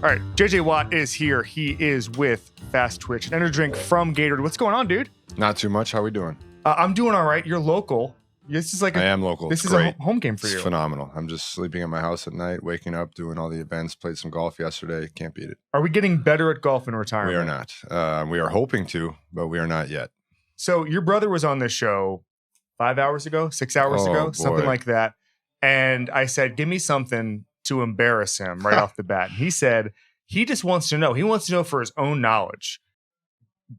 All right, JJ Watt is here. He is with Fast Twitch, an energy drink from Gatorade. What's going on, dude? Not too much. How we doing? I'm doing all right. You're local. This is like I am local. This it's is great. a home game for you. It's phenomenal. I'm just sleeping at my house at night, waking up, doing all the events. Played some golf yesterday. Can't beat it. Are we getting better at golf in retirement? We are not. We are hoping to, but we are not yet. So your brother was on this show 5 hours ago, 6 hours ago, boy. something like that. And I said, give me something to embarrass him right off the bat. And he said he just wants to know. He wants to know for his own knowledge.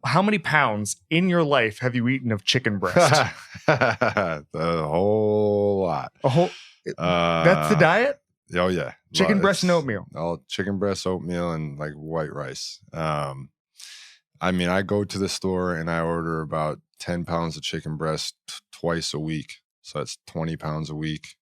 How many pounds in your life have you eaten of chicken breast? The whole lot. A whole. That's the diet? Oh, yeah. Chicken breast and oatmeal. All chicken breast, oatmeal, and like white rice. I mean, I go to the store and I order about 10 pounds of chicken breast twice a week. So that's 20 pounds a week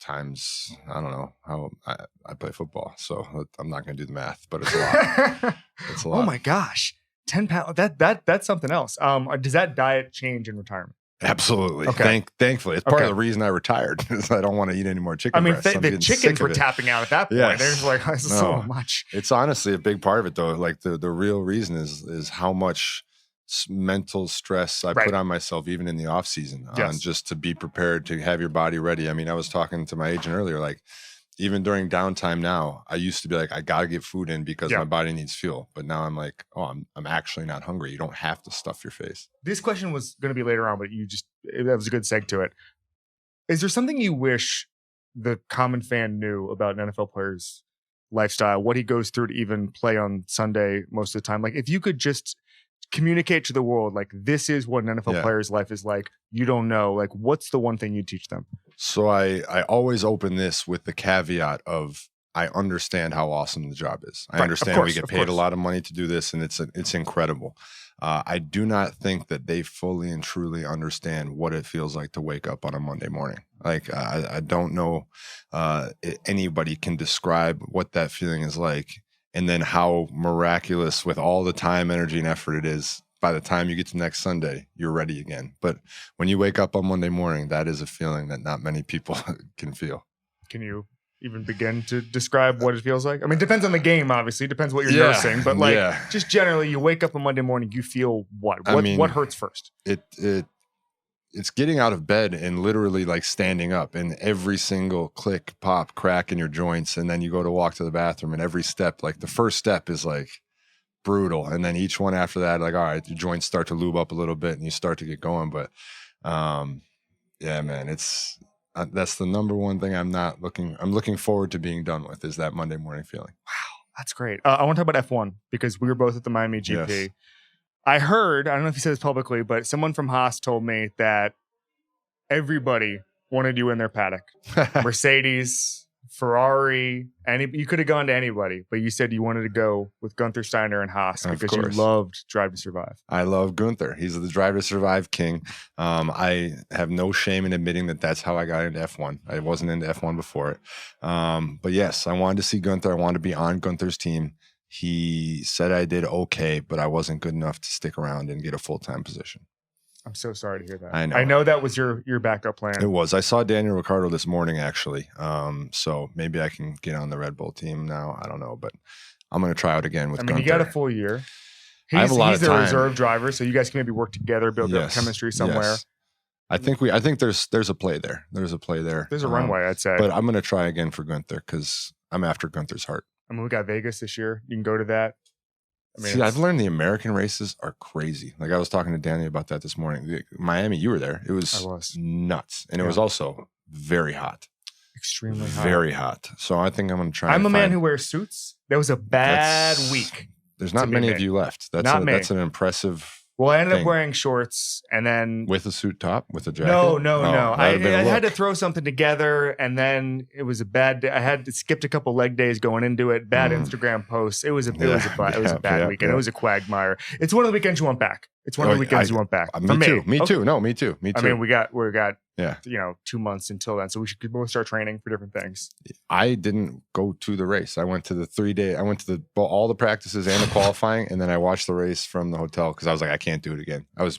times, I don't know how I play football. So I'm not going to do the math, but it's a lot. It's a lot. Oh my gosh. 10 pounds. That's something else. Does that diet change in retirement? Absolutely. Okay. Thankfully. It's part of the reason I retired is I don't want to eat any more chicken breast. The chickens were tapping out at that point. Yes. They're just like, this is so much. It's honestly a big part of it, though. Like the real reason is how much mental stress I put on myself, even in the off season, just to be prepared to have your body ready. I mean, I was talking to my agent earlier, like even during downtime now, I used to be like, I got to get food in because my body needs fuel. But now I'm like, oh, I'm actually not hungry. You don't have to stuff your face. This question was going to be later on, but that was a good seg to it. Is there something you wish the common fan knew about an NFL player's lifestyle, what he goes through to even play on Sunday most of the time? Like if you could just communicate to the world, like this is what an NFL player's life is like. You don't know, like what's the one thing you teach them? So I always open this with the caveat of I understand how awesome the job is. I understand we get paid a lot of money to do this, and it's incredible. I do not think that they fully and truly understand what it feels like to wake up on a Monday morning. Like I don't know anybody can describe what that feeling is like. And then how miraculous with all the time, energy, and effort it is. By the time you get to next Sunday, you're ready again. But when you wake up on Monday morning, that is a feeling that not many people can feel. Can you even begin to describe what it feels like? I mean, it depends on the game, obviously. It depends what you're nursing. But just generally, you wake up on Monday morning, you feel what? What hurts first? It's getting out of bed and literally like standing up and every single click, pop, crack in your joints. And then you go to walk to the bathroom and every step, like the first step is like brutal. And then each one after that, like, all right, your joints start to lube up a little bit and you start to get going. But yeah, man, that's the number one thing I'm looking forward to being done with is that Monday morning feeling. Wow, that's great. I want to talk about F1 because we were both at the Miami GP. Yes. I heard, I don't know if he said this publicly, but someone from Haas told me that everybody wanted you in their paddock. Mercedes, Ferrari, you could have gone to anybody, but you said you wanted to go with Gunther Steiner and Haas because you loved Drive to Survive. I love Gunther. He's the Drive to Survive king. I have no shame in admitting that that's how I got into F1. I wasn't into F1 before it. But yes, I wanted to see Gunther. I wanted to be on Gunther's team. He said I did okay, but I wasn't good enough to stick around and get a full-time position. I'm so sorry to hear that. I know that was your backup plan. It was. I saw Daniel Ricciardo this morning, actually. So maybe I can get on the Red Bull team now. I don't know, but I'm going to try out again with Gunther. You got a full year. I have a lot of time. He's the reserve driver, so you guys can maybe work together, build up chemistry somewhere. Yes. I think there's a play there. There's a play there. There's a runway, I'd say. But I'm going to try again for Gunther because I'm after Gunther's heart. I mean, we got Vegas this year. You can go to that. I mean, see, I've learned the American races are crazy. Like I was talking to Danny about that this morning. Miami, you were there. It was nuts. And it was also very hot. Extremely hot. Very hot. So I think I'm going to try. I'm a man who wears suits. That was a bad week. There's not many of you left. That's an impressive. Well, I ended up wearing shorts and then with a suit top with a jacket. No. I had to throw something together, and then it was a bad day. I had to skip a couple leg days going into it. Bad Instagram posts. It was a bad weekend. It was a quagmire. It's one of the weekends you want back. It's one of the weekends you want back. Me too. No, me too. I mean, we got 2 months until then, so we should both start training for different things. I didn't go to the race. I went to the 3-day. I went to all the practices and the qualifying, and then I watched the race from the hotel because I was like, I can't do it again. I was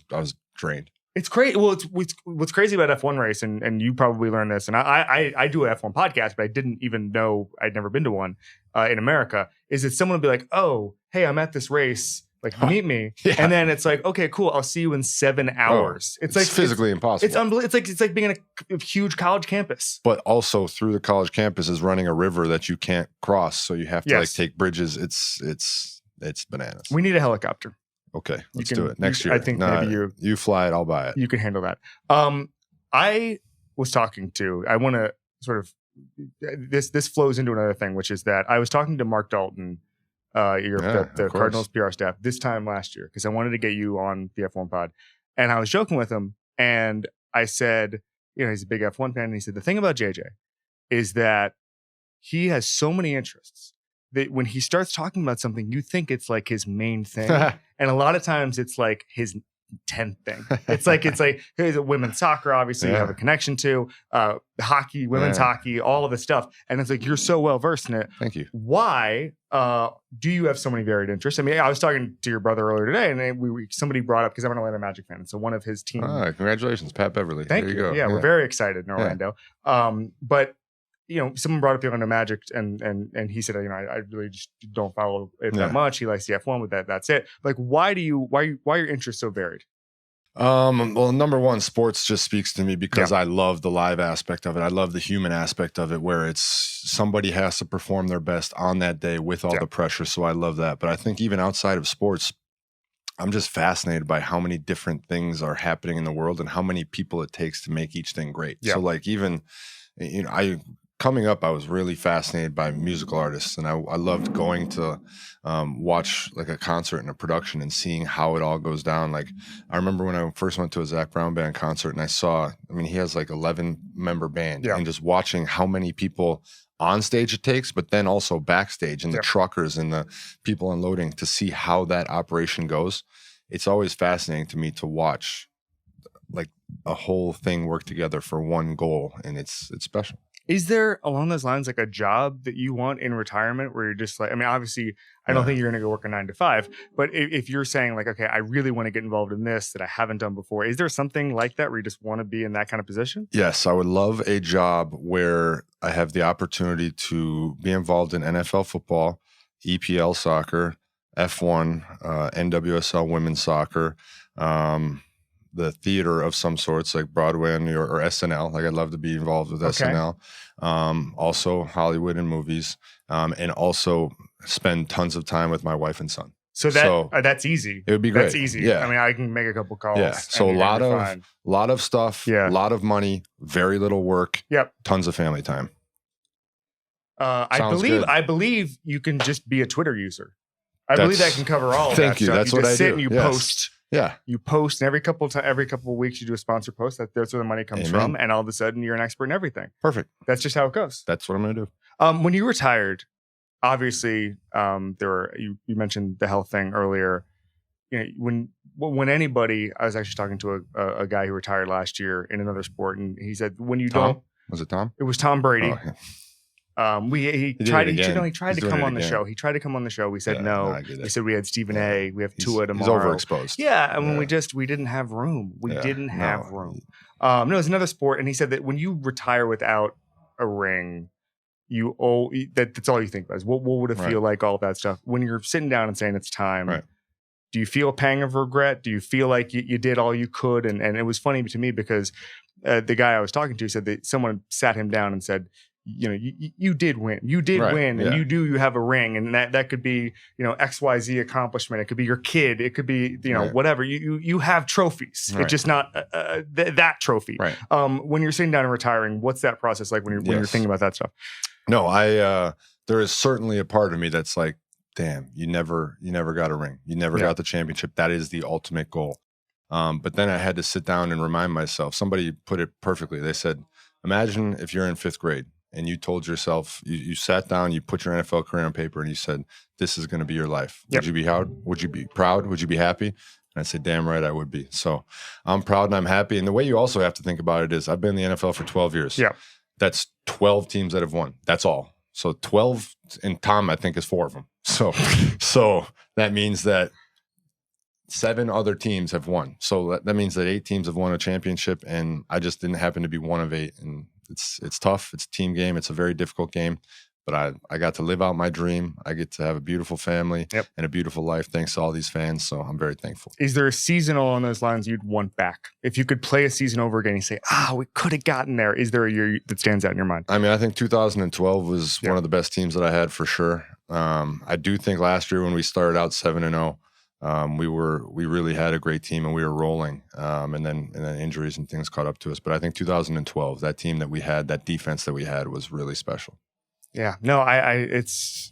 drained. It's great. Well, it's what's crazy about F1 race, and you probably learned this, and I do an F1 podcast, but I didn't even know I'd never been to one in America, is that someone would be like, oh, hey, I'm at this race, like meet me. Yeah. And then it's like, okay, cool, I'll see you in 7 hours. It's like physically impossible. It's unbelievable. It's like being in a huge college campus. But also through the college campus is running a river that you can't cross. So you have to like take bridges. It's bananas. We need a helicopter. Okay, let's do it next year. I think maybe you fly it, I'll buy it. You can handle that. I was talking to, I want to sort of, this flows into another thing, which is that I was talking to Mark Dalton, the Cardinals PR staff, this time last year, because I wanted to get you on the F1 pod. And I was joking with him, and I said, he's a big F1 fan, and he said, the thing about JJ is that he has so many interests that when he starts talking about something, you think it's like his main thing. And a lot of times it's like his 10th thing. It's like here's a women's soccer, obviously you have a connection to, hockey, women's hockey, all of this stuff. And it's like, you're so well versed in it. Thank you. Why do you have so many varied interests? I mean, I was talking to your brother earlier today, and somebody brought up, because I'm an Orlando Magic fan, and so one of his team. Congratulations, Pat Beverly. Thank you. Go. Yeah, we're very excited in Orlando. But someone brought up the Orlando Magic, and he said, I really just don't follow it that much. He likes the F1, but that's it. Like, why are your interests so varied? Well, number one, sports just speaks to me because I love the live aspect of it. I love the human aspect of it, where it's somebody has to perform their best on that day with all the pressure. So I love that. But I think even outside of sports, I'm just fascinated by how many different things are happening in the world and how many people it takes to make each thing great. So like even, coming up, I was really fascinated by musical artists, and I loved going to watch like a concert and a production and seeing how it all goes down. Like I remember when I first went to a Zac Brown band concert, and he has like 11-member band, and just watching how many people on stage it takes, but then also backstage and the truckers and the people unloading to see how that operation goes. It's always fascinating to me to watch like a whole thing work together for one goal, and it's special. Is there along those lines like a job that you want in retirement where you're just like, I mean, obviously I don't think you're going to go work a 9 to 5, but if you're saying like, okay, I really want to get involved in this that I haven't done before, is there something like that where you just want to be in that kind of position? Yes, I would love a job where I have the opportunity to be involved in NFL football, EPL soccer, F1, NWSL women's soccer, the theater of some sorts, like Broadway or SNL. Like I'd love to be involved with SNL. Also Hollywood and movies, and also spend tons of time with my wife and son. So that's easy. It would be great. That's easy. Yeah. I mean, I can make a couple calls. Yeah. So a lot of stuff, a lot of money, very little work. Yep. Tons of family time. I believe you can just be a Twitter user. I believe that can cover all of that. Thank you. That's what I do. Sit and you post. Yeah, you post, and every couple of weeks you do a sponsor post. That's where the money comes from, and all of a sudden you're an expert in everything. Perfect. That's just how it goes. That's what I'm going to do. When you retired, obviously, you mentioned the health thing earlier. When anybody, I was actually talking to a guy who retired last year in another sport, and he said when you don't, was it Tom? It was Tom Brady. Oh, yeah. He tried to come on the show. He tried to come on the show. We said no. We said we had Stephen A. We have Tua tomorrow. He's overexposed. Yeah, and we didn't have room. We didn't have room. No, it's another sport, and he said that when you retire without a ring, that's all you think about is what would it feel like, all that stuff. When you're sitting down and saying it's time, do you feel a pang of regret? Do you feel like you did all you could? And it was funny to me because the guy I was talking to said that someone sat him down and said, you did win. You did win, and you have a ring, and that could be, XYZ accomplishment. It could be your kid. It could be, whatever. You have trophies. It's just not that trophy. Right. When you're sitting down and retiring, what's that process like when you're thinking about that stuff? No, there is certainly a part of me that's like, damn, you never got a ring. You never got the championship. That is the ultimate goal. But then I had to sit down and remind myself. Somebody put it perfectly. They said, imagine if you're in 5th grade. And you told yourself, you sat down, you put your NFL career on paper, and you said, this is going to be your life. Yep. Would you be proud? Would you be proud? Would you be happy? And I said, damn right I would be. So I'm proud and I'm happy. And the way you also have to think about it is I've been in the NFL for 12 years. Yeah. That's 12 teams that have won. That's all. So 12, and Tom, I think, is 4 of them. So that means that 7 other teams have won. So that means that 8 teams have won a championship, and I just didn't happen to be one of 8. And it's tough. It's a team game. It's a very difficult game. But I got to live out my dream. I get to have a beautiful family and a beautiful life thanks to all these fans. So I'm very thankful. Is there a season along those lines you'd want back? If you could play a season over again, you say, we could have gotten there. Is there a year that stands out in your mind? I mean, I think 2012 was one of the best teams that I had for sure. I do think last year when we started out 7-0, we really had a great team and we were rolling. And then injuries and things caught up to us. But I think 2012, that team that we had, that defense that we had was really special. Yeah, no, it's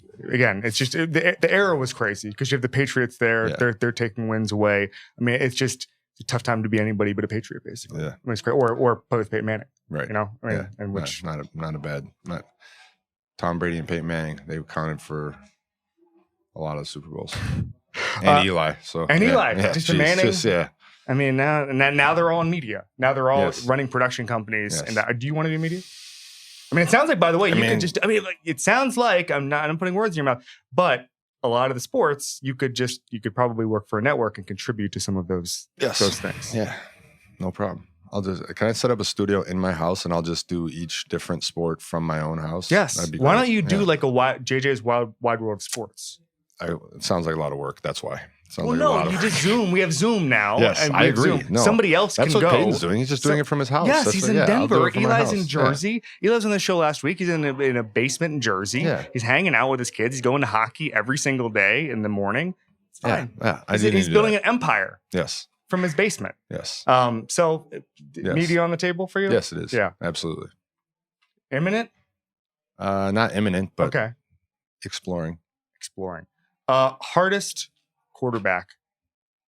just the era was crazy because you have the Patriots there. Yeah. They're taking wins away. I mean, it's just a tough time to be anybody but a Patriot, basically. Yeah, I mean, it's great. Or play with Peyton Manning, right? You know, I mean, and which not a bad. Tom Brady and Peyton Manning, they accounted for a lot of Super Bowls, and Eli. So Eli, just Manning. I mean, now they're all in media. Now they're all running production companies. Yes. And do you want to do media? I mean, it sounds like, by the way, it sounds like I'm putting words in your mouth, but a lot of the sports, you could probably work for a network and contribute to some of those things. Yeah, no problem. Can I set up a studio in my house and I'll just do each different sport from my own house? Yes. Why don't you do like a JJ's Wide World of Sports? It sounds like a lot of work. That's why. You just Zoom. We have Zoom now. Yes, and I agree. No, somebody else can go. That's what Peyton's doing. He's just doing it from his house. Yes, he's in Denver. Eli's in Jersey. Eli was on the show last week. He's in a basement in Jersey. Yeah. He's hanging out with his kids. He's going to hockey every single day in the morning. It's fine. Yeah. He's building an empire. Yes. From his basement. Yes. Media on the table for you? Yes, it is. Yeah. Absolutely. Imminent? Not imminent, but exploring. Hardest quarterback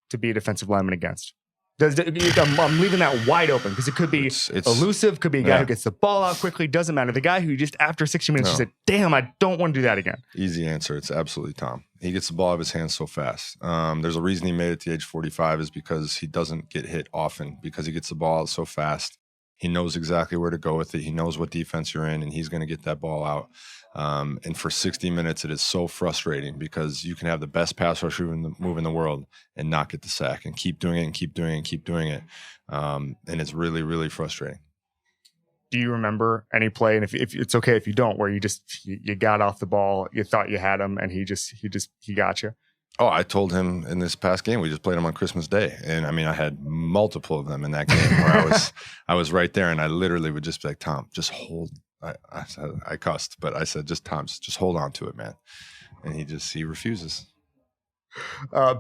to be a defensive lineman against? I'm leaving that wide open because it could be elusive, could be a guy who gets the ball out quickly, doesn't matter. The guy who just after 60 minutes just said, damn, I don't want to do that again. Easy answer. It's absolutely Tom. He gets the ball out of his hands so fast. There's a reason he made it to age 45 is because he doesn't get hit often because he gets the ball out so fast. He knows exactly where to go with it. He knows what defense you're in, and he's going to get that ball out. And for 60 minutes, it is so frustrating because you can have the best pass rush move in the world and not get the sack and keep doing it and keep doing it and keep doing it. And it's really, really frustrating. Do you remember any play? And if it's okay if you don't, where you got off the ball, you thought you had him, and he got you? Oh, I told him in this past game, we just played him on Christmas Day. And I mean, I had multiple of them in that game where I was right there and I literally would just be like, Tom, just hold. I cussed, but I said, just hold on to it, man. And he refuses.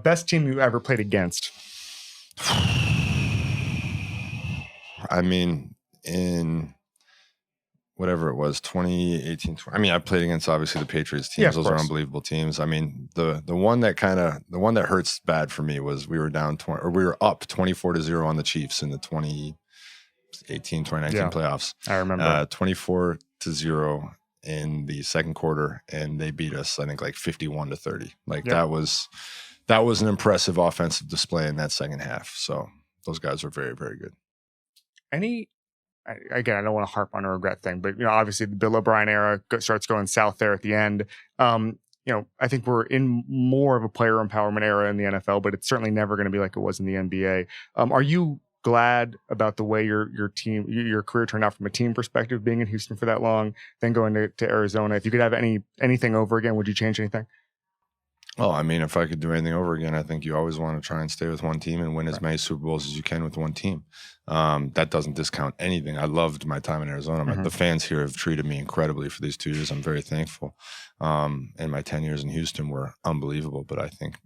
Best team you ever played against? I mean, in whatever it was, 2018. I mean, I played against obviously the Patriots teams. Yeah, those are unbelievable teams. I mean, the one that hurts bad for me was we were up 24-0 on the Chiefs in the 2018, 2019 playoffs. I remember 24-0 in the second quarter, and they beat us, I think, like 51-30. Like that was an impressive offensive display in that second half. So those guys were very, very good. Again, I don't want to harp on a regret thing, but obviously the Bill O'Brien era starts going south there at the end. I think we're in more of a player empowerment era in the NFL, but it's certainly never going to be like it was in the NBA. Are you glad about the way your career turned out from a team perspective, being in Houston for that long, then going to Arizona? If you could have anything over again, would you change anything? Well, I mean, if I could do anything over again, I think you always want to try and stay with one team and win as many Super Bowls as you can with one team. That doesn't discount anything. I loved my time in Arizona. Mm-hmm. The fans here have treated me incredibly for these 2 years. I'm very thankful. And my 10 years in Houston were unbelievable. But I think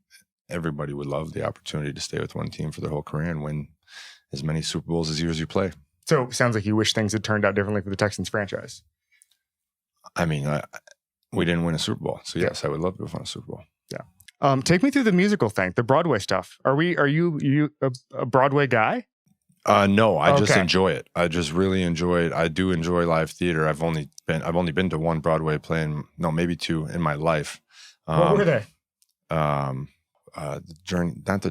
everybody would love the opportunity to stay with one team for their whole career and win as many Super Bowls as years you play. So it sounds like you wish things had turned out differently for the Texans franchise. I mean, we didn't win a Super Bowl. So yes, I would love to have won a Super Bowl. Yeah. Take me through the musical thing, the Broadway stuff. Are you a Broadway guy? No, I just enjoy it. I just really enjoy it. I do enjoy live theater. I've only been to one Broadway play, maybe 2 in my life. What were they? The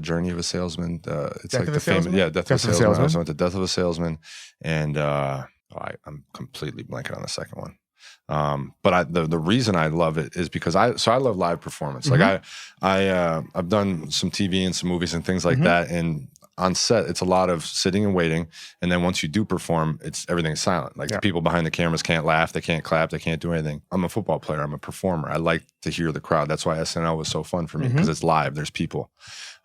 Journey of a Salesman. It's Death like of the a Salesman? famous, Death of a Salesman. I went to Death of a Salesman, and I'm completely blanking on the second one. But the reason I love it is because I love live performance. Like I've done some TV and some movies and things like that. And on set, it's a lot of sitting and waiting. And then once you do perform, everything's silent. Like the people behind the cameras can't laugh, they can't clap, they can't do anything. I'm a football player, I'm a performer. I like to hear the crowd. That's why SNL was so fun for me, because it's live, there's people.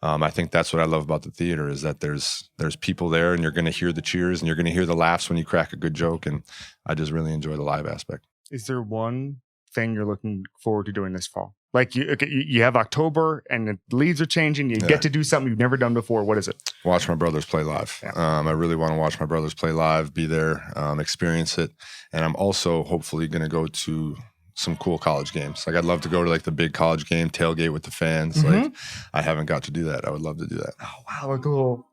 I think that's what I love about the theater, is that there's people there, and you're going to hear the cheers and you're going to hear the laughs when you crack a good joke. And I just really enjoy the live aspect. Is there one thing you're looking forward to doing this fall? Like you have October and the leads are changing. You get to do something you've never done before. What is it? Watch my brothers play live. Yeah. I really want to watch my brothers play live, be there, experience it. And I'm also hopefully going to go to some cool college games. Like I'd love to go to like the big college game, tailgate with the fans. Like I haven't got to do that. I would love to do that. Oh, wow. Cool.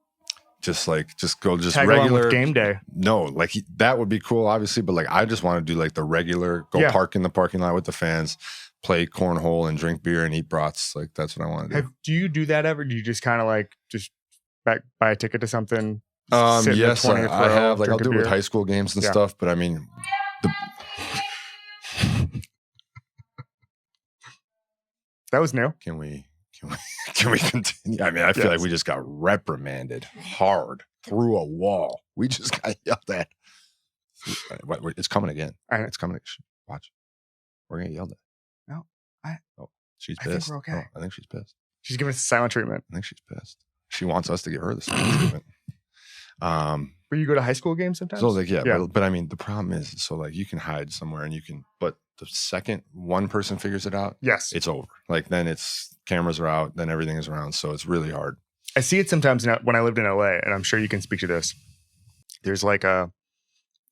Just go tag regular with game day. No, like that would be cool, obviously. But like, I just want to do like the regular, park in the parking lot with the fans, play cornhole and drink beer and eat brats. Like that's what I want to do. Do you do that ever? Do you just kind of like just buy a ticket to something? Yes, I have. Like I'll do it with high school games and stuff. But I mean, that was new. Can we continue? I mean, I feel like we just got reprimanded hard through a wall. We just got yelled at. It's coming again. It's coming. Watch. We're going to get yelled at. No. She's pissed. I think we're okay. I think she's pissed. She's giving us silent treatment. I think she's pissed. She wants us to give her the silent treatment. But you go to high school games sometimes? So like, but I mean, the problem is, so like you can hide somewhere and but the second one person figures it out, it's over. Like then cameras are out, then everything is around. So it's really hard. I see it sometimes when I lived in LA, and I'm sure you can speak to this. There's like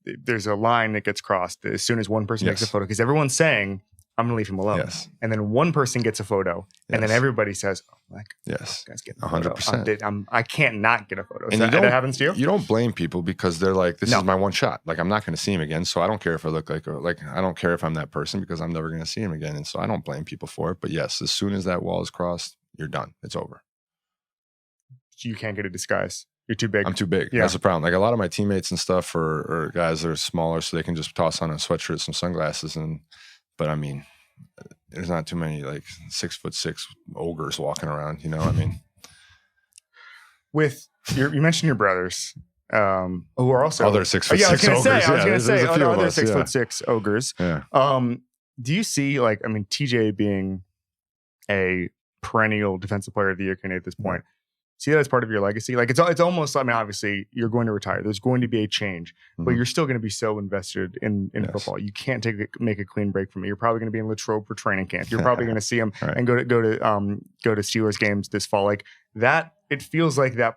there's a line that gets crossed as soon as one person makes a photo, because everyone's saying, I'm going to leave him alone. Yes. And then one person gets a photo, and then everybody says, oh, like, yes, guy's getting 100%. I can't not get a photo. And that happens to you? You don't blame people because they're like, this is my one shot. Like, I'm not going to see him again. So I don't care if I look like I don't care if I'm that person, because I'm never going to see him again. And so I don't blame people for it. But yes, as soon as that wall is crossed, you're done. It's over. You can't get a disguise. You're too big. I'm too big. Yeah. That's the problem. Like a lot of my teammates and stuff are guys that are smaller, so they can just toss on a sweatshirt, some sunglasses. But I mean, there's not too many like 6'6" ogres walking around, you know. I mean, you mentioned your brothers, who are also other 6'6" ogres. I was going to say other 6'6" ogres. Yeah. Do you see, like, I mean, TJ being a perennial defensive player of the year candidate at this point? See that as part of your legacy? Like it's almost, I mean, obviously you're going to retire. There's going to be a change, but you're still going to be so invested in football. You can't make a clean break from it. You're probably going to be in Latrobe for training camp. You're probably going to see him and go to Steelers games this fall. Like that, it feels like that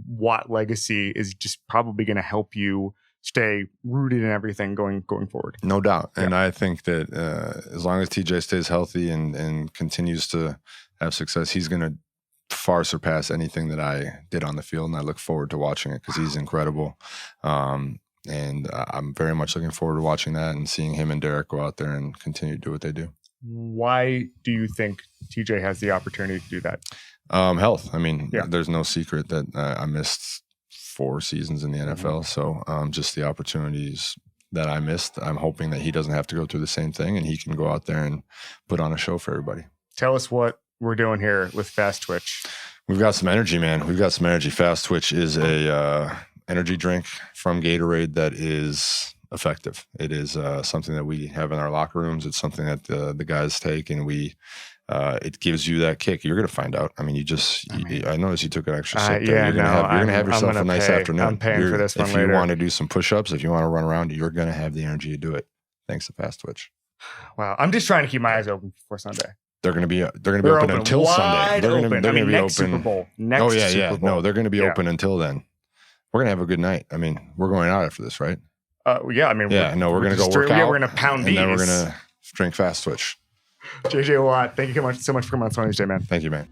Watt legacy is just probably going to help you stay rooted in everything going forward. No doubt. And I think that as long as TJ stays healthy and continues to have success, he's going to far surpass anything that I did on the field, and I look forward to watching it because he's incredible. And I'm very much looking forward to watching that and seeing him and Derek go out there and continue to do what they do. Why do you think TJ has the opportunity to do that? Health. I mean, there's no secret that I missed 4 seasons in the NFL. So just the opportunities that I missed, I'm hoping that he doesn't have to go through the same thing and he can go out there and put on a show for everybody. Tell us what we're doing here with Fast Twitch. We've got some energy, man. We've got some energy. Fast Twitch is a energy drink from Gatorade that is effective. It is something that we have in our locker rooms. It's something that the guys take, and it gives you that kick. You're going to find out. I mean, I noticed you took an extra sip there. You're going to have yourself a nice afternoon. I'm paying for this one later. If you want to do some push-ups, if you want to run around, you're going to have the energy to do it. Thanks to Fast Twitch. Wow. I'm just trying to keep my eyes open for Sunday. They're going to be open until Sunday. They're going to be next Super Bowl. Super Bowl. No, they're going to be open until then. We're going to have a good night. I mean, we're going out after this, right? Yeah. I mean, we're going to go work out. We're going to pound these. And then we're going to drink Fast Twitch. JJ Watt, thank you so much for coming on Tuesday, man. Thank you, man.